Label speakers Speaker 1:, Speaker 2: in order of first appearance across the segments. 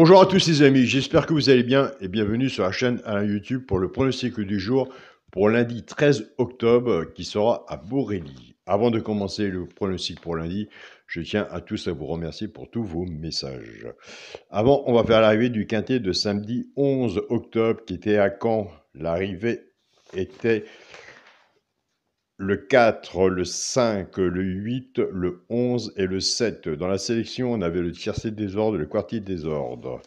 Speaker 1: Bonjour à tous les amis, j'espère que vous allez bien et bienvenue sur la chaîne Alain YouTube pour le pronostic du jour pour lundi 13 octobre qui sera à Borély. Avant de commencer le pronostic pour lundi, je tiens à tous à vous remercier pour tous vos messages. Avant, on va faire l'arrivée du quintet de samedi 11 octobre qui était à Caen. L'arrivée était le 4, le 5, le 8, le 11 et le 7. Dans la sélection, on avait le tiercé des ordres et le quartier des ordres.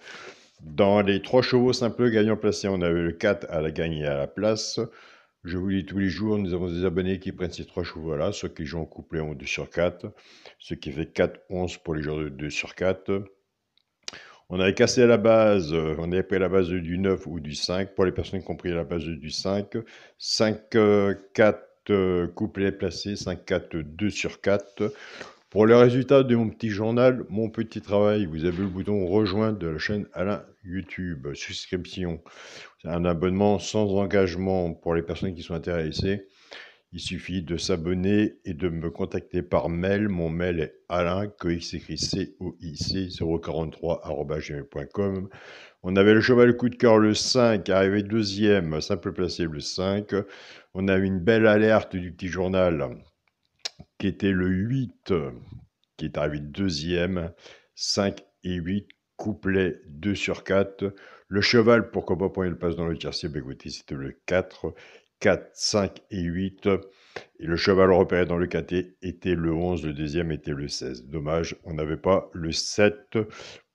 Speaker 1: Dans les 3 chevaux simples gagnants placés, on avait le 4 à la gagne et à la place. Je vous dis tous les jours, nous avons des abonnés qui prennent ces 3 chevaux-là. Ceux qui jouent en couplet ont 2 sur 4. Ce qui fait 4, 11 pour les joueurs de 2 sur 4. On avait cassé à la base, on avait pris la base du 9 ou du 5. Pour les personnes qui ont pris la base du 5, 5, 4 couplets placés, 5, 4, 2 sur 4. Pour les résultats de mon petit journal, mon petit travail, vous avez le bouton rejoindre de la chaîne Alain YouTube, souscription. C'est un abonnement sans engagement pour les personnes qui sont intéressées. Il suffit de s'abonner et de me contacter par mail. Mon mail est alain, coic 043@gmail.com. On avait le cheval coup de cœur le 5, arrivé deuxième, simple placé le 5. On a eu une belle alerte du petit journal qui était le 8, qui est arrivé deuxième, 5 et 8, couplet 2 sur 4. Le cheval, pourquoi pas prendre le passe dans le tiercé, écoutez, c'était le 4, 4, 5 et 8. Et le cheval repéré dans le quintet était le 11, le deuxième était le 16. Dommage, on n'avait pas le 7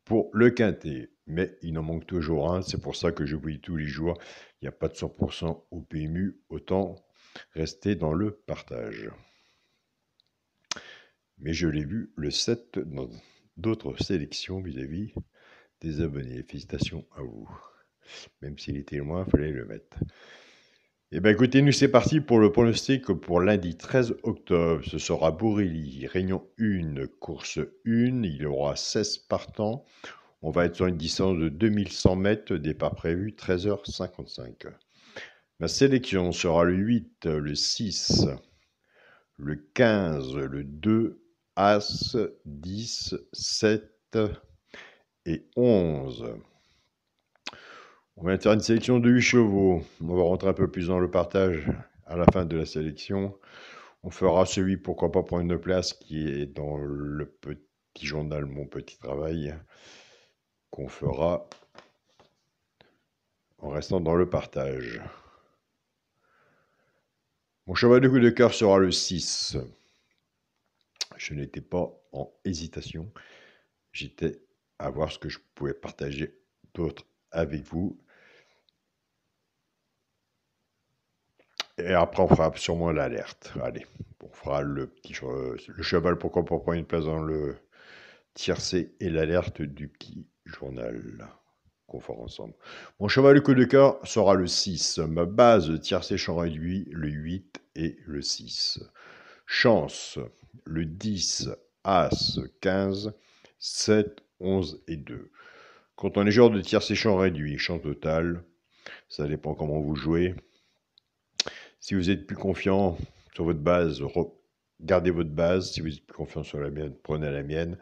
Speaker 1: pour le quintet. Mais il en manque toujours un, c'est pour ça que je vous dis tous les jours, il n'y a pas de 100% au PMU, autant rester dans le partage. Mais je l'ai vu le 7 dans d'autres sélections vis-à-vis des abonnés. Félicitations à vous. Même s'il était loin, il fallait le mettre. Eh bien écoutez, nous c'est parti pour le pronostic pour lundi 13 octobre. Ce sera Borély, Réunion 1, course 1. Il y aura 16 partants. On va être sur une distance de 2100 mètres, départ prévu 13h55. Ma sélection sera le 8, le 6, le 15, le 2, As, 10, 7 et 11. On va faire une sélection de 8 chevaux. On va rentrer un peu plus dans le partage à la fin de la sélection. On fera celui, pourquoi pas, pour une place qui est dans le petit journal Mon Petit Travail, qu'on fera en restant dans le partage. Mon cheval de coup de cœur sera le 6. Je n'étais pas en hésitation. J'étais à voir ce que je pouvais partager d'autres avec vous. Et après, on fera sûrement l'alerte. Allez, on fera le cheval, pourquoi pas prendre une place dans le tiercé et l'alerte du petit journal qu'on fera ensemble. Mon cheval de coup de cœur sera le 6. Ma base tiercé champ réduit, le 8 et le 6. Chance, le 10, As, 15, 7, 11 et 2. Quand on est joueur de tiercé champ réduit, champ total, ça dépend comment vous jouez. Si vous êtes plus confiant sur votre base, gardez votre base. Si vous êtes plus confiant sur la mienne, prenez la mienne.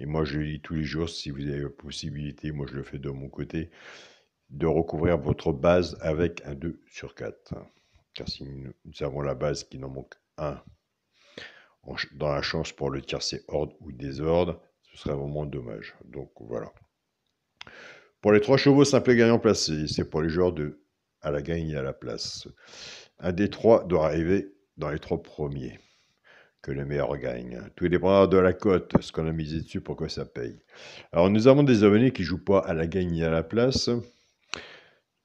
Speaker 1: Et moi, je lis tous les jours, si vous avez la possibilité, moi je le fais de mon côté, de recouvrir votre base avec un 2 sur 4. Car si nous avons la base qui n'en manque un dans la chance pour le tiercé ordre ou désordre, ce serait vraiment dommage. Donc voilà. Pour les 3 chevaux simples gagnants placés, c'est pour les joueurs de à la gagne et à la place. Un des 3 doit arriver dans les 3 premiers. Que le meilleur gagne. Tout dépendra de la cote, ce qu'on a misé dessus pour que ça paye. Alors nous avons des abonnés qui ne jouent pas à la gagne et à la place,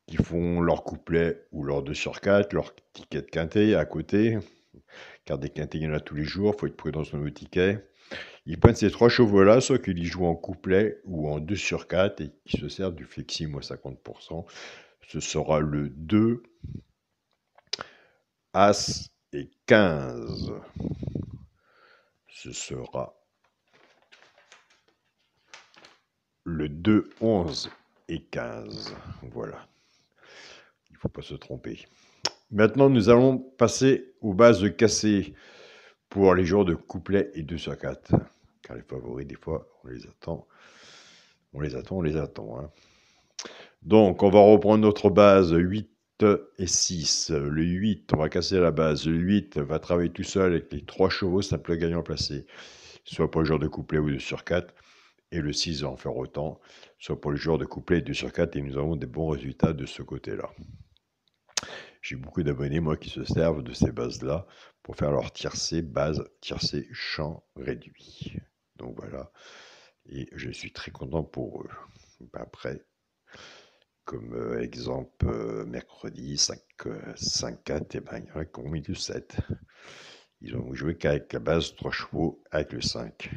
Speaker 1: qui font leur couplet ou leur 2 sur 4, leur ticket de quintet à côté, car des quintets il y en a tous les jours, il faut être prudent sur nos tickets. Ils prennent ces 3 chevaux-là, soit qu'ils y jouent en couplet ou en 2 sur 4 et qui se servent du flexi moins 50%. Ce sera le 2, As et 15. Ce sera le 2, 11 et 15. Voilà. Il ne faut pas se tromper. Maintenant, nous allons passer aux bases cassées pour les joueurs de couplet et 2 sur 4. Car les favoris, des fois, on les attend On les attend, on les attend, hein. Donc, on va reprendre notre base 8 et 6. Le 8, on va casser la base. Le 8 va travailler tout seul avec les 3 chevaux, simple gagnant placé, soit pour le joueur de couplet ou 2 sur 4. Et le 6 va en faire autant, soit pour le joueur de couplet et 2 sur 4. Et nous avons des bons résultats de ce côté-là. J'ai beaucoup d'abonnés, moi, qui se servent de ces bases-là pour faire leur tiercé, base, tiercé, champ réduit. Donc voilà. Et je suis très content pour eux. Après, comme exemple, mercredi 5-4, et ben, il y en a qui ont mis du 7. Ils ont joué qu'avec la base 3 chevaux avec le 5.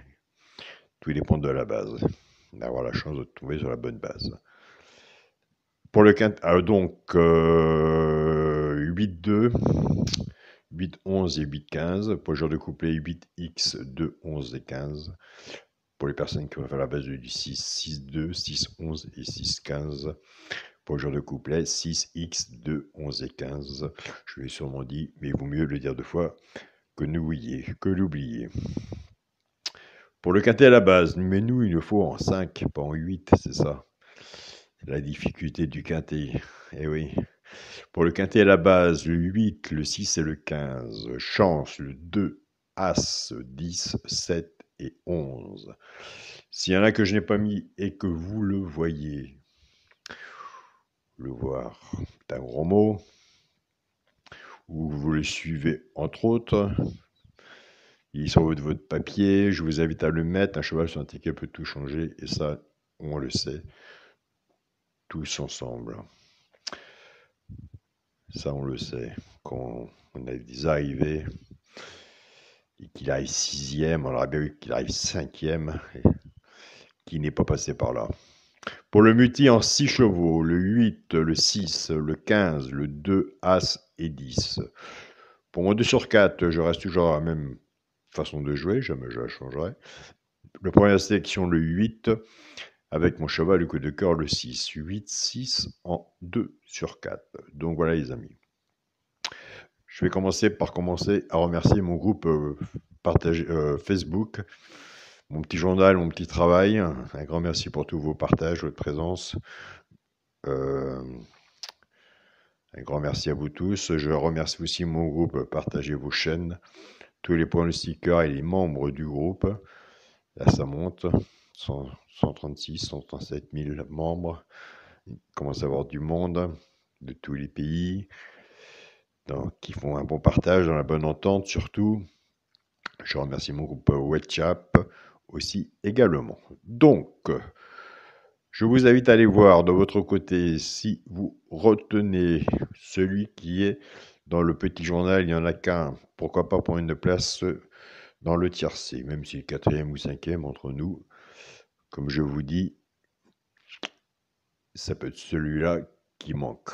Speaker 1: Tout dépend de la base. D'avoir la chance de tomber sur la bonne base. Pour le quintet, donc 8-2, 8-11 et 8-15. Pour le joueur de couplet, 8X, 2, 11 et 15. Pour les personnes qui vont faire la base du 6, 6-2, 6-11 et 6-15. Pour le joueur de couplet, 6X, 2, 11 et 15. Je l'ai sûrement dit, mais il vaut mieux le dire 2 fois que l'oublier. Pour le quintet à la base, mais nous, il le faut en 5, pas en 8, c'est ça. La difficulté du quintet. Eh oui. Pour le quintet à la base, le 8, le 6 et le 15. Chance, le 2, As, 10, 7 et 11. S'il y en a que je n'ai pas mis et que vous le voyez, le voir, c'est un gros mot, ou vous le suivez entre autres, il est sur votre papier, je vous invite à le mettre. Un cheval sur un ticket peut tout changer, et ça, on le sait, tous ensemble. Ça, on le sait. Quand on a des arrivées, et qu'il arrive 6e, on aurait bien vu qu'il arrive 5e, et qu'il n'est pas passé par là. Pour le multi en 6 chevaux, le 8, le 6, le 15, le 2, As et 10. Pour mon 2 sur 4, je reste toujours à la même façon de jouer, jamais je la changerai. La première sélection, le 8, avec mon cheval, le coup de cœur, le 6. 8, 6 en 2 sur 4. Donc voilà les amis. Je vais commencer à remercier mon groupe Facebook, mon petit journal, mon petit travail. Un grand merci pour tous vos partages, votre présence. Un grand merci à vous tous. Je remercie aussi mon groupe Partagez vos chaînes, tous les pronostiqueurs et les membres du groupe. Là, ça monte. 136, 137 000 membres. Il commence à avoir du monde de tous les pays. Donc, qui font un bon partage, dans la bonne entente surtout. Je remercie mon groupe WhatsApp aussi également. Donc, je vous invite à aller voir de votre côté si vous retenez celui qui est dans le petit journal. Il n'y en a qu'un. Pourquoi pas prendre une place dans le tiercé, même si le 4e ou 5e entre nous. Comme je vous dis, ça peut être celui-là qui manque.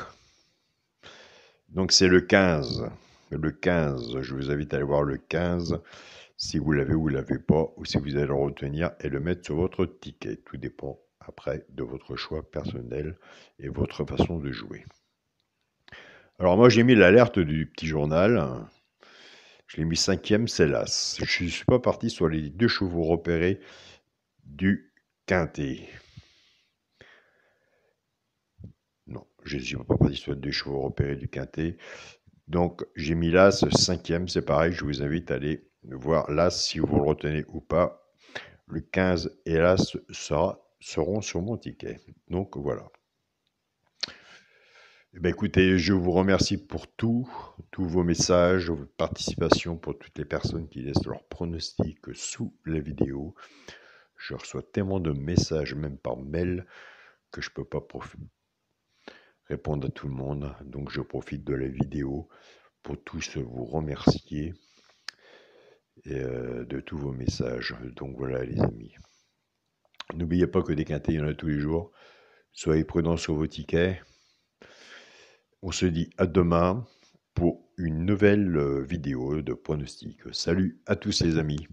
Speaker 1: Donc c'est le 15. Le 15, je vous invite à aller voir le 15, si vous l'avez ou vous ne l'avez pas, ou si vous allez le retenir et le mettre sur votre ticket. Tout dépend après de votre choix personnel et votre façon de jouer. Alors moi j'ai mis l'alerte du petit journal. Je l'ai mis 5e, c'est l'As. Je ne suis pas parti sur les 2 chevaux repérés du quintet. Non, je ne suis pas parti sur les 2 chevaux repérés du quintet. Donc, j'ai mis l'As 5e, c'est pareil, je vous invite à aller voir l'As si vous le retenez ou pas. Le 15 et l'As seront sur mon ticket. Donc, voilà. Eh bien, écoutez, je vous remercie pour tous vos messages, votre participation, pour toutes les personnes qui laissent leurs pronostics sous la vidéo. Je reçois tellement de messages, même par mail, que je ne peux pas répondre à tout le monde. Donc, je profite de la vidéo pour tous vous remercier et de tous vos messages. Donc voilà les amis. N'oubliez pas que des quintés, il y en a tous les jours. Soyez prudents sur vos tickets. On se dit à demain pour une nouvelle vidéo de pronostic. Salut à tous les amis.